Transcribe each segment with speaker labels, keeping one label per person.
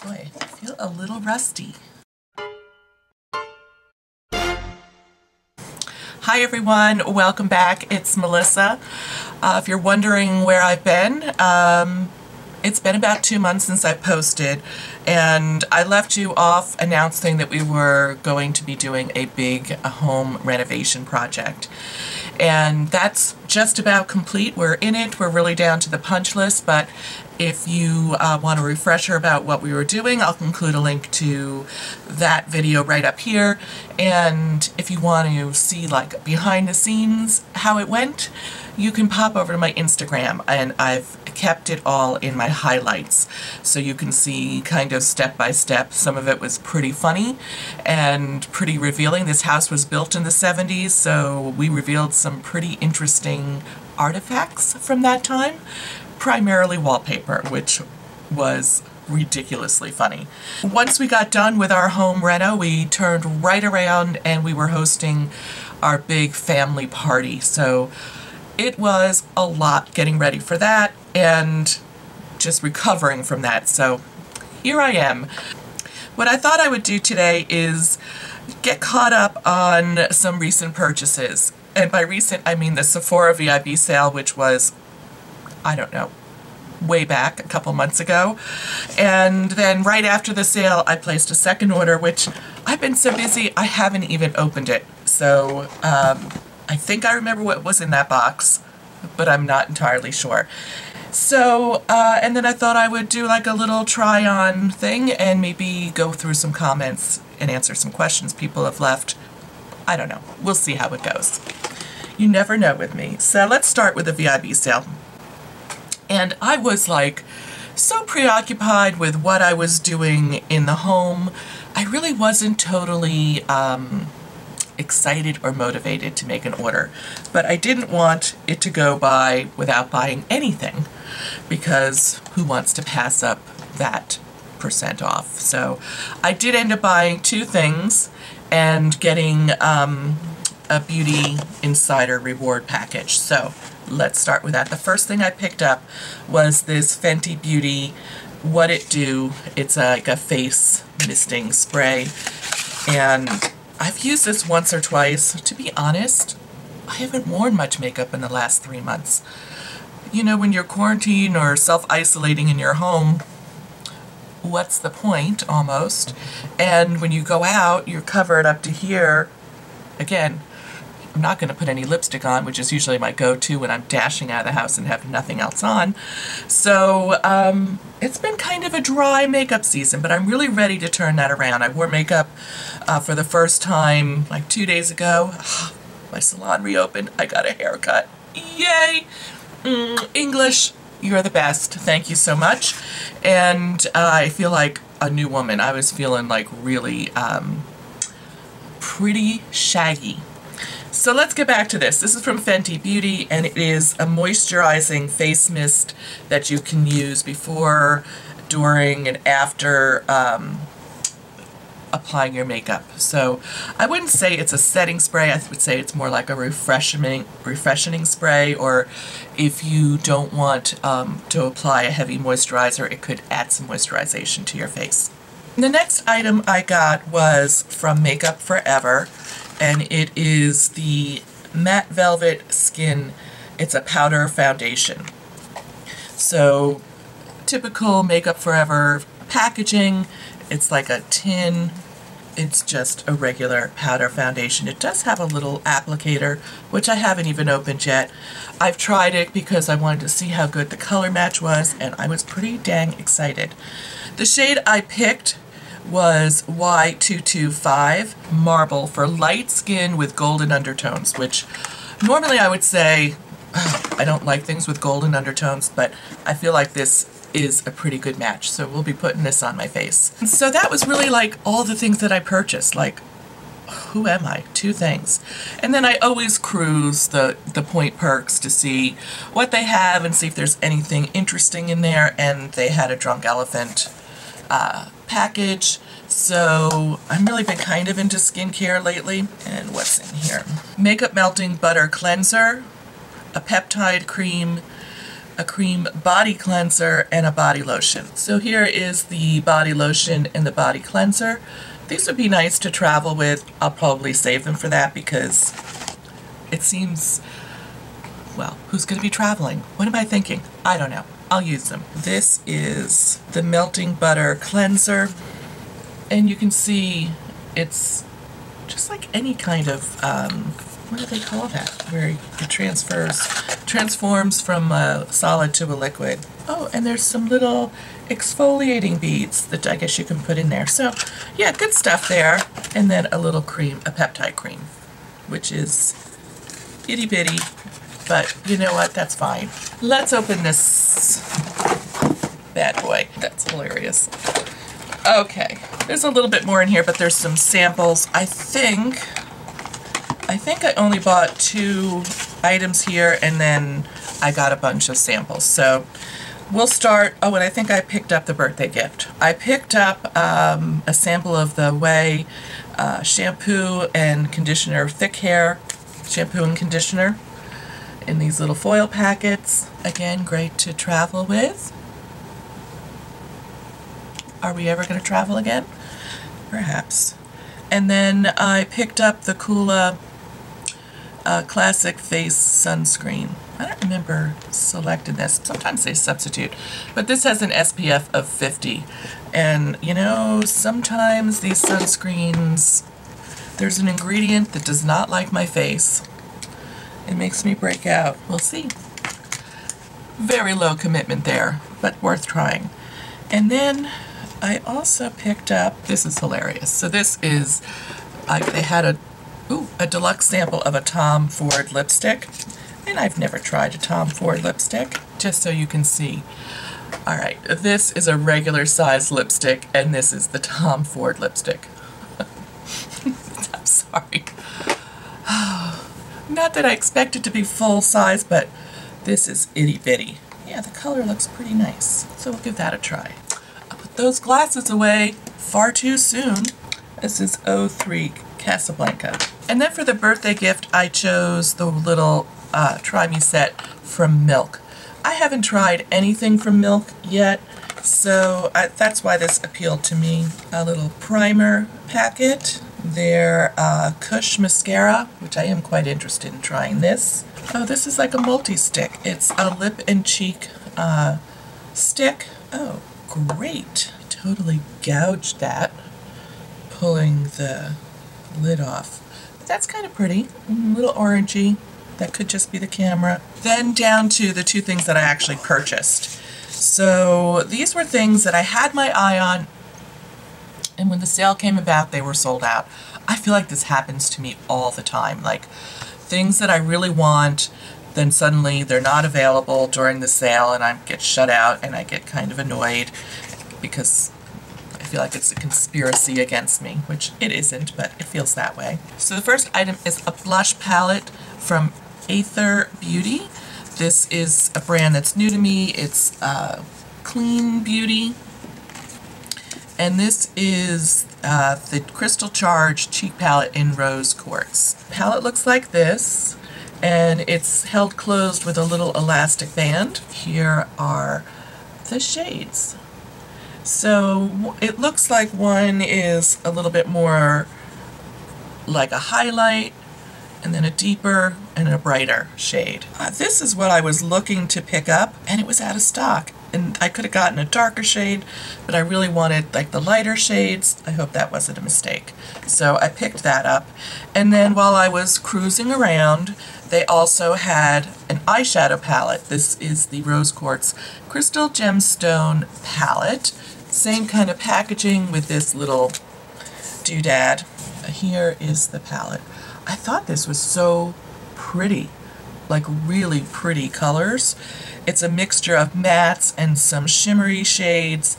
Speaker 1: Boy, I feel a little rusty. Hi everyone, welcome back. It's Melissa. If you're wondering where I've been, it's been about 2 months since I posted, and I left you off announcing that we were going to be doing a big home renovation project. And that's just about complete. We're in it. We're really down to the punch list, but if you want a refresher about what we were doing, I'll include a link to that video right up here. And if you want to see like behind the scenes how it went, you can pop over to my Instagram, and I've kept it all in my highlights so you can see kind of step by step. Some of it was pretty funny and pretty revealing. This house was built in the 70s, so we revealed some pretty interesting artifacts from that time. Primarily wallpaper, which was ridiculously funny. Once we got done with our home reno, we turned right around and we were hosting our big family party. So it was a lot getting ready for that and just recovering from that. So here I am. What I thought I would do today is get caught up on some recent purchases. And by recent, I mean the Sephora VIB sale, which was, I don't know, way back a couple months ago. And then right after the sale, I placed a second order, which I've been so busy, I haven't even opened it. So I think I remember what was in that box, but I'm not entirely sure. So, and then I thought I would do like a little try-on thing and maybe go through some comments and answer some questions people have left. I don't know. We'll see how it goes. You never know with me. So let's start with the VIB sale. And I was like so preoccupied with what I was doing in the home, I really wasn't totally excited or motivated to make an order. But I didn't want it to go by without buying anything, because who wants to pass up that % off? So I did end up buying 2 things and getting a Beauty Insider reward package. So let's start with that. The first thing I picked up was this Fenty Beauty What It Do. It's like a face misting spray, and I've used this once or twice. To be honest, I haven't worn much makeup in the last 3 months. You know, when you're quarantined or self-isolating in your home, what's the point, almost? And when you go out, you're covered up to here. Again, I'm not going to put any lipstick on, which is usually my go-to when I'm dashing out of the house and have nothing else on. So it's been kind of a dry makeup season, but I'm really ready to turn that around. I wore makeup for the first time like 2 days ago. My salon reopened. I got a haircut. Yay! English, you're the best. Thank you so much. And I feel like a new woman. I was feeling like really pretty shaggy. So let's get back to this. This is from Fenty Beauty, and it is a moisturizing face mist that you can use before, during, and after applying your makeup. So I wouldn't say it's a setting spray. I would say it's more like a refreshing spray, or if you don't want to apply a heavy moisturizer, it could add some moisturization to your face. The next item I got was from Makeup Forever, and it is the Matte Velvet Skin. It's a powder foundation. So typical Makeup Forever packaging. It's like a tin. It's just a regular powder foundation. It does have a little applicator, which I haven't even opened yet. I've tried it because I wanted to see how good the color match was, and I was pretty dang excited. The shade I picked was Y225 Marble for light skin with golden undertones, which normally I would say I don't like things with golden undertones, but I feel like this is a pretty good match, so we'll be putting this on my face. And so that was really like all the things that I purchased. Like, who am I? 2 things. And then I always cruise the Point Perks to see what they have and see if there's anything interesting in there, and they had a Drunk Elephant package. So I've really been kind of into skincare lately. And what's in here? Makeup Melting Butter Cleanser, a peptide cream a cream body cleanser, and a body lotion. So here is the body lotion and the body cleanser. These would be nice to travel with. I'll probably save them for that because it seems, well, who's going to be traveling? What am I thinking? I don't know. I'll use them. This is the melting butter cleanser, and you can see it's just like any kind of, what do they call that? Where it transforms from a solid to a liquid. Oh, and there's some little exfoliating beads that I guess you can put in there. So, yeah, good stuff there. And then a little cream, a peptide cream, which is itty bitty, but you know what? That's fine. Let's open this bad boy. That's hilarious. Okay, there's a little bit more in here, but there's some samples. I think I only bought 2 items here, and then I got a bunch of samples. So we'll start. Oh, and I think I picked up the birthday gift. I picked up a sample of the VIB shampoo and conditioner, thick hair shampoo and conditioner in these little foil packets. Again, great to travel with. Are we ever going to travel again? Perhaps. And then I picked up the Kula Classic Face Sunscreen. I don't remember selecting this. Sometimes they substitute. But this has an SPF of 50. And, you know, sometimes these sunscreens, there's an ingredient that does not like my face. It makes me break out. We'll see. Very low commitment there, but worth trying. And then I also picked up, this is hilarious. So this is, they had a deluxe sample of a Tom Ford lipstick. And I've never tried a Tom Ford lipstick, just so you can see. All right, this is a regular size lipstick, and this is the Tom Ford lipstick. I'm sorry. Not that I expect it to be full size, but this is itty bitty. Yeah, the color looks pretty nice, so we'll give that a try. I'll put those glasses away far too soon. This is 03 Casablanca. And then for the birthday gift, I chose the little Try Me set from Milk. I haven't tried anything from Milk yet, so that's why this appealed to me. A little primer packet, their Kush mascara, which I am quite interested in trying this. Oh, this is like a multi-stick. It's a lip and cheek stick. Oh, great. I totally gouged that, pulling the lid off. But that's kind of pretty. A little orangey. That could just be the camera. Then down to the 2 things that I actually purchased. So these were things that I had my eye on, and when the sale came about, they were sold out. I feel like this happens to me all the time. Like, things that I really want, then suddenly they're not available during the sale, and I get shut out, and I get kind of annoyed because I feel like it's a conspiracy against me, which it isn't, but it feels that way. So the first item is a blush palette from Aether Beauty. This is a brand that's new to me. It's Clean Beauty. And this is the Crystal Charge Cheek Palette in Rose Quartz. The palette looks like this, and it's held closed with a little elastic band. Here are the shades. So it looks like one is a little bit more like a highlight, and then a deeper and a brighter shade. This is what I was looking to pick up, and it was out of stock. And I could have gotten a darker shade, but I really wanted like the lighter shades. I hope that wasn't a mistake. So I picked that up. And then while I was cruising around, they also had an eyeshadow palette. This is the Rose Quartz Crystal Gemstone palette. Same kind of packaging with this little doodad. Here is the palette. I thought this was so pretty, like really pretty colors. It's a mixture of mattes and some shimmery shades,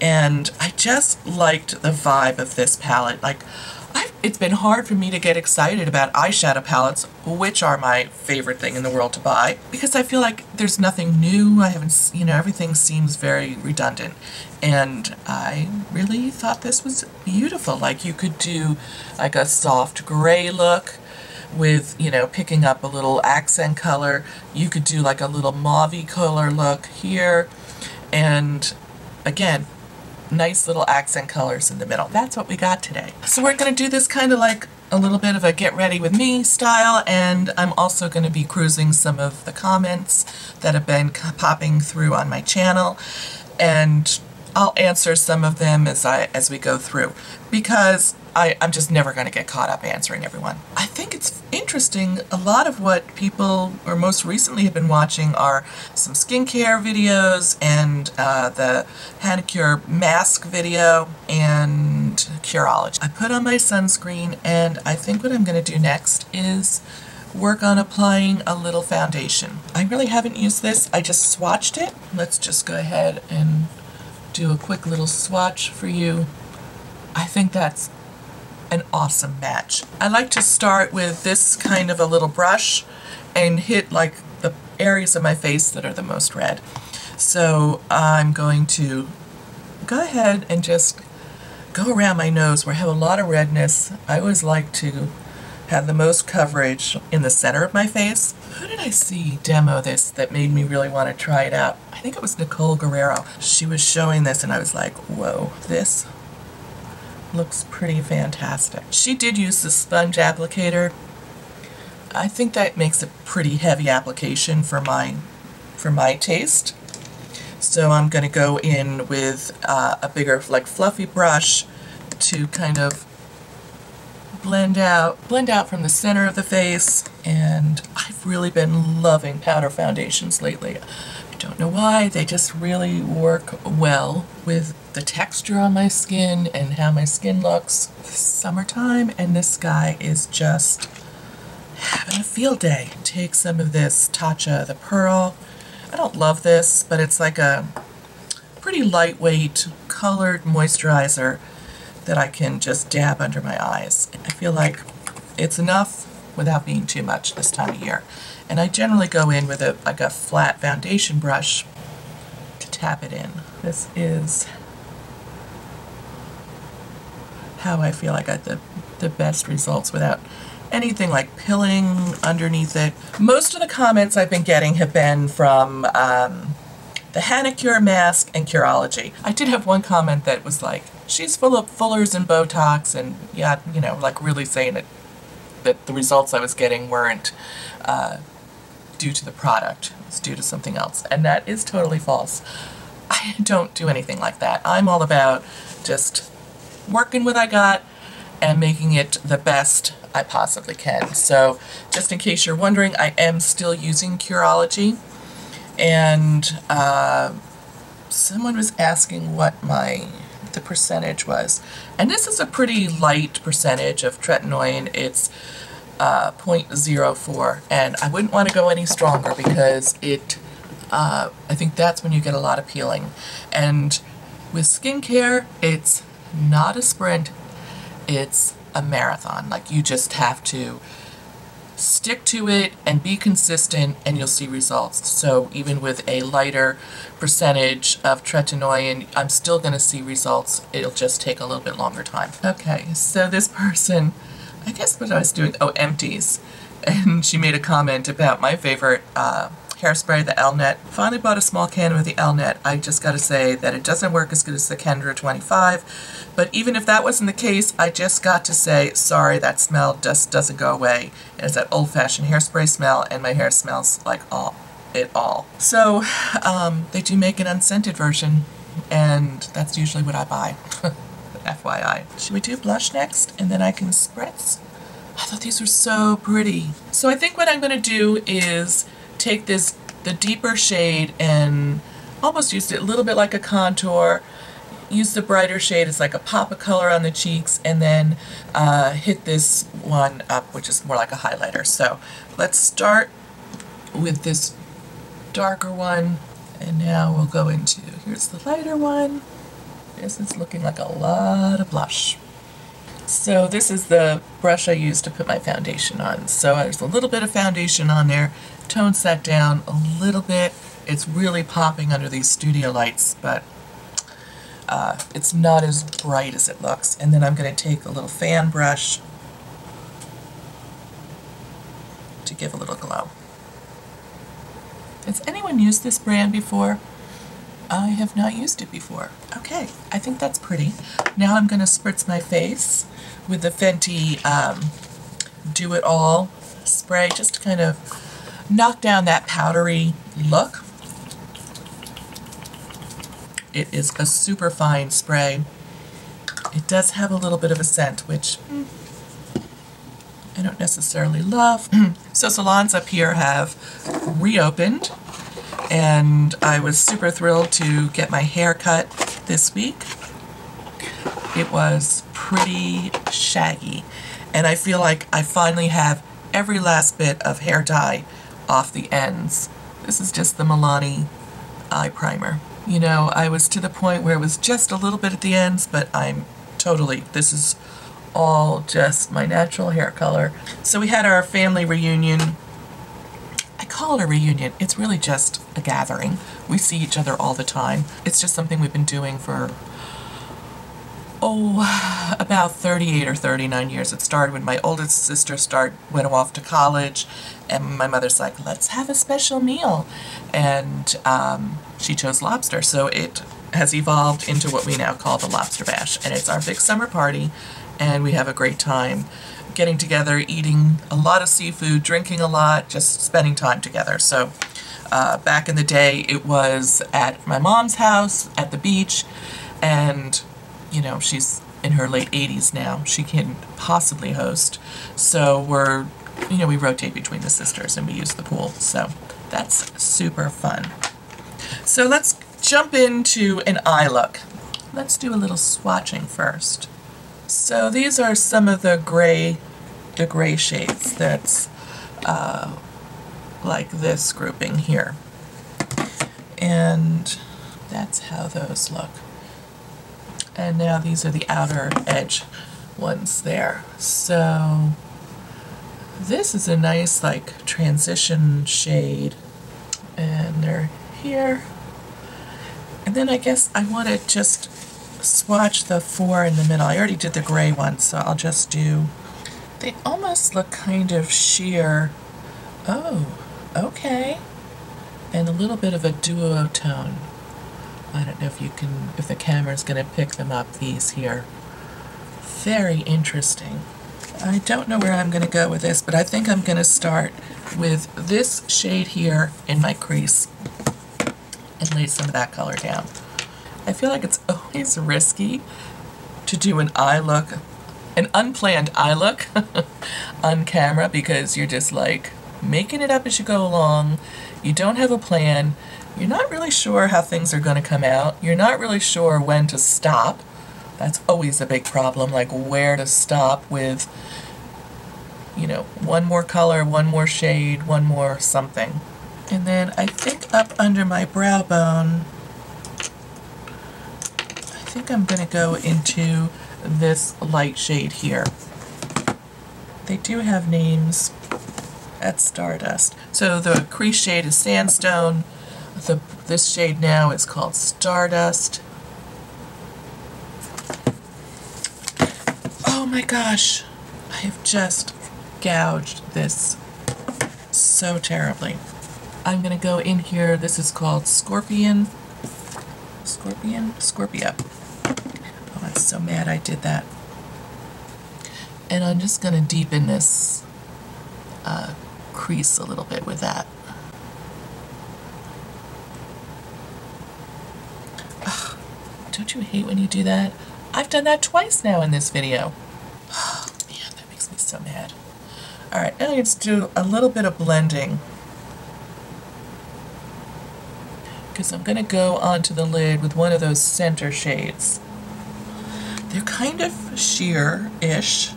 Speaker 1: and I just liked the vibe of this palette. Like, it's been hard for me to get excited about eyeshadow palettes, which are my favorite thing in the world to buy, because I feel like there's nothing new. I haven't, you know, everything seems very redundant. And I really thought this was beautiful. Like, you could do like a soft gray look with, you know, picking up a little accent color. You could do like a little mauve-y color look here, and again, nice little accent colors in the middle. That's what we got today. So we're going to do this kind of like a little bit of a get ready with me style, and I'm also going to be cruising some of the comments that have been popping through on my channel, and I'll answer some of them as we go through, because I'm just never going to get caught up answering everyone. I think it's interesting, a lot of what people, or most recently, have been watching are some skincare videos and the Hanicure mask video and Curology. I put on my sunscreen, and I think what I'm going to do next is work on applying a little foundation. I really haven't used this, I just swatched it. Let's just go ahead and do a quick little swatch for you. I think that's an awesome match. I like to start with this kind of a little brush and hit like the areas of my face that are the most red. So I'm going to go ahead and just go around my nose where I have a lot of redness. I always like to have the most coverage in the center of my face. Who did I see demo this that made me really want to try it out? I think it was Nicole Guerrero. She was showing this and I was like, whoa, this looks pretty fantastic. She did use the sponge applicator. I think that makes a pretty heavy application for my taste. So I'm going to go in with a bigger, like, fluffy brush to kind of blend out from the center of the face. And I've really been loving powder foundations lately. I don't know why, they just really work well with the texture on my skin and how my skin looks. It's summertime and this guy is just having a field day. Take some of this Tatcha the Pearl. I don't love this, but it's like a pretty lightweight colored moisturizer that I can just dab under my eyes. I feel like it's enough without being too much this time of year. And I generally go in with like a flat foundation brush to tap it in. This is how I feel I got the best results without anything like pilling underneath it. Most of the comments I've been getting have been from the Hanicure mask and Curology. I did have one comment that was like, she's full of fillers and Botox, and yeah, you know, like really saying that the results I was getting weren't due to the product, it's due to something else, and that is totally false. I don't do anything like that. I'm all about just working what I got and making it the best I possibly can. So just in case you're wondering, I am still using Curology, and someone was asking what the percentage was, and this is a pretty light percentage of tretinoin. It's 0.04, and I wouldn't want to go any stronger because I think that's when you get a lot of peeling. And with skincare, it's not a sprint, it's a marathon. Like, you just have to stick to it and be consistent and you'll see results. So even with a lighter percentage of tretinoin, I'm still going to see results. It'll just take a little bit longer time. Okay, so this person, I guess what I was doing, empties, and she made a comment about my favorite hairspray, the L-Net. Finally bought a small can with the L-Net. I just got to say that it doesn't work as good as the Kendra 25, but even if that wasn't the case, I just got to say, sorry, that smell just doesn't go away. It's that old-fashioned hairspray smell, and my hair smells like it all. So, they do make an unscented version, and that's usually what I buy. FYI. Should we do blush next, and then I can spritz? I thought these were so pretty. So I think what I'm going to do is take the deeper shade and almost use it a little bit like a contour, use the brighter shade as like a pop of color on the cheeks, and then hit this one up, which is more like a highlighter. So let's start with this darker one, and now we'll go into, here's the lighter one. This is looking like a lot of blush. So this is the brush I used to put my foundation on. So there's a little bit of foundation on there, tones that down a little bit. It's really popping under these studio lights, but it's not as bright as it looks. And then I'm going to take a little fan brush give a little glow. Has anyone used this brand before? I have not used it before. Okay, I think that's pretty. Now I'm going to spritz my face with the Fenty Do It All spray, just to kind of knock down that powdery look. It is a super fine spray. It does have a little bit of a scent, which I don't necessarily love. So salons up here have reopened, and I was super thrilled to get my hair cut this week. It was pretty shaggy, and I feel like I finally have every last bit of hair dye off the ends. This is just the Milani eye primer. You know, I was to the point where it was just a little bit at the ends, but this is all just my natural hair color. So we had our family reunion. I call it a reunion. It's really just a gathering. We see each other all the time. It's just something we've been doing for, about 38 or 39 years. It started when my oldest sister went off to college, and my mother's like, let's have a special meal. And she chose lobster, so it has evolved into what we now call the Lobster Bash. And it's our big summer party, and we have a great time getting together, eating a lot of seafood, drinking a lot, just spending time together. So back in the day, it was at my mom's house at the beach, and you know, she's in her late 80s now. She can't possibly host. So we rotate between the sisters and we use the pool. So that's super fun. So let's jump into an eye look. Let's do a little swatching first. So these are some of the gray shades that's like this grouping here. And that's how those look. And now these are the outer edge ones there. So this is a nice like transition shade, and they're here. And then I guess I want to just swatch the 4 in the middle. I already did the gray one, so I'll just do, they almost look kind of sheer. Oh, okay. And a little bit of a duotone. I don't know if the camera's going to pick them up, these here. Very interesting. I don't know where I'm going to go with this, but I think I'm going to start with this shade here in my crease and lay some of that color down. I feel like it's always risky to do an eye look, an unplanned eye look on camera, because you're just like making it up as you go along. You don't have a plan. You're not really sure how things are going to come out. You're not really sure when to stop. That's always a big problem, like where to stop with, you know, one more color, one more shade, one more something. And then I think up under my brow bone, I think I'm going to go into this light shade here. They do have names at Stardust. So the crease shade is Sandstone. This shade now is called Stardust. Oh my gosh, I have just gouged this so terribly. I'm going to go in here. This is called Scorpio. Oh, I'm so mad I did that. And I'm just going to deepen this crease a little bit with that. Ugh, don't you hate when you do that? I've done that twice now in this video. Oh, man, that makes me so mad. Alright, now let's do a little bit of blending, because I'm going to go onto the lid with one of those center shades. They're kind of sheer-ish,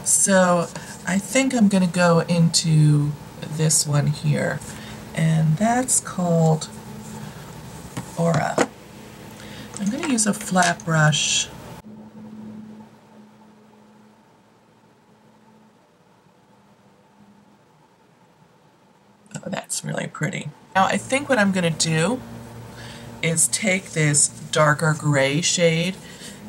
Speaker 1: so I think I'm going to go into this one here, and that's called Aura. I'm going to use a flat brush. Oh, that's really pretty. Now I think what I'm going to do is take this darker gray shade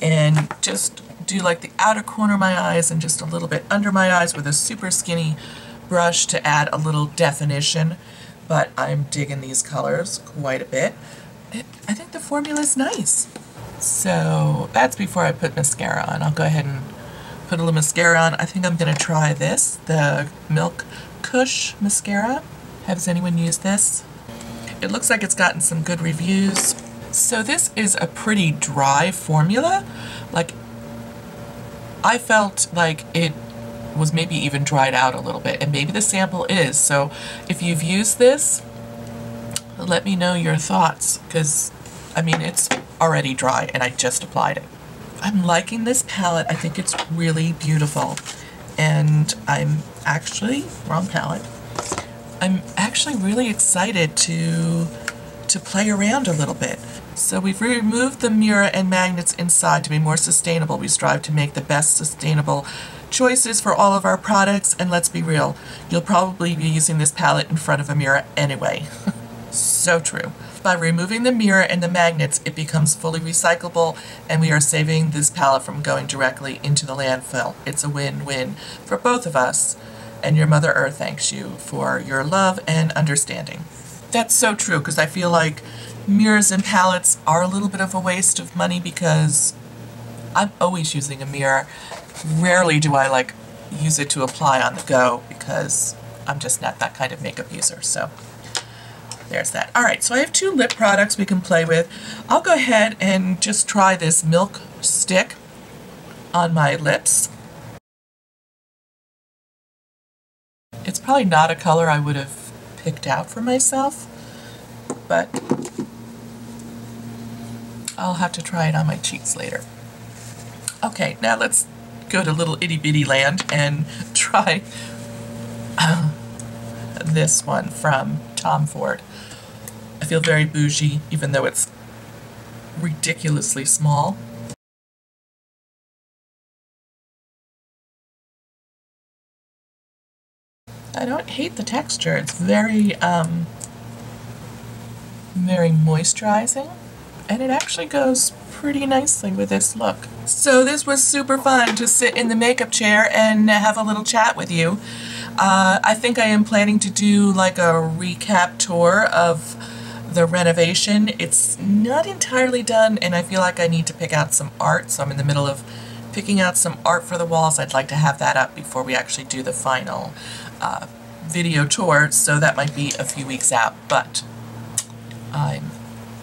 Speaker 1: and just do like the outer corner of my eyes and just a little bit under my eyes with a super skinny brush to add a little definition, but I'm digging these colors quite a bit. I think the formula is nice. So that's before I put mascara on. I'll go ahead and put a little mascara on. I think I'm going to try this, the Milk Kush mascara. Has anyone used this? It looks like it's gotten some good reviews. So this is a pretty dry formula. Like, I felt like it was maybe even dried out a little bit, and maybe the sample is. So if you've used this, let me know your thoughts, because I mean, it's already dry and I just applied it. I'm liking this palette. I think it's really beautiful, and I'm actually, wrong palette, I'm actually really excited to play around a little bit. So we've removed the mirror and magnets inside to be more sustainable. We strive to make the best sustainable choices for all of our products, and let's be real, you'll probably be using this palette in front of a mirror anyway. So true. By removing the mirror and the magnets, it becomes fully recyclable, and we are saving this palette from going directly into the landfill. It's a win-win for both of us, and your Mother Earth thanks you for your love and understanding. That's so true, because I feel like mirrors and palettes are a little bit of a waste of money, because I'm always using a mirror. Rarely do I like use it to apply on the go, because I'm just not that kind of makeup user. So there's that. Alright, so I have two lip products we can play with. I'll go ahead and just try this Milk Stick on my lips. It's probably not a color I would have picked out for myself, but I'll have to try it on my cheeks later. Okay, now let's go to little itty bitty land and try this one from Tom Ford. I feel very bougie, even though it's ridiculously small. I don't hate the texture. It's very, very moisturizing, and it actually goes pretty nicely with this look. So this was super fun to sit in the makeup chair and have a little chat with you. I think I am planning to do like a recap tour of the renovation. It's not entirely done, and I feel like I need to pick out some art, so I'm in the middle of picking out some art for the walls. I'd like to have that up before we actually do the final video tour, so that might be a few weeks out, but I'm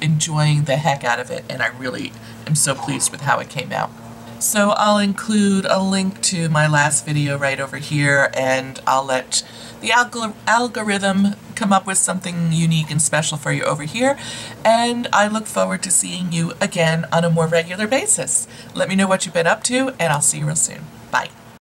Speaker 1: enjoying the heck out of it, and I really am so pleased with how it came out. So I'll include a link to my last video right over here, and I'll let the algorithm come up with something unique and special for you over here, and I look forward to seeing you again on a more regular basis. Let me know what you've been up to, and I'll see you real soon. Bye.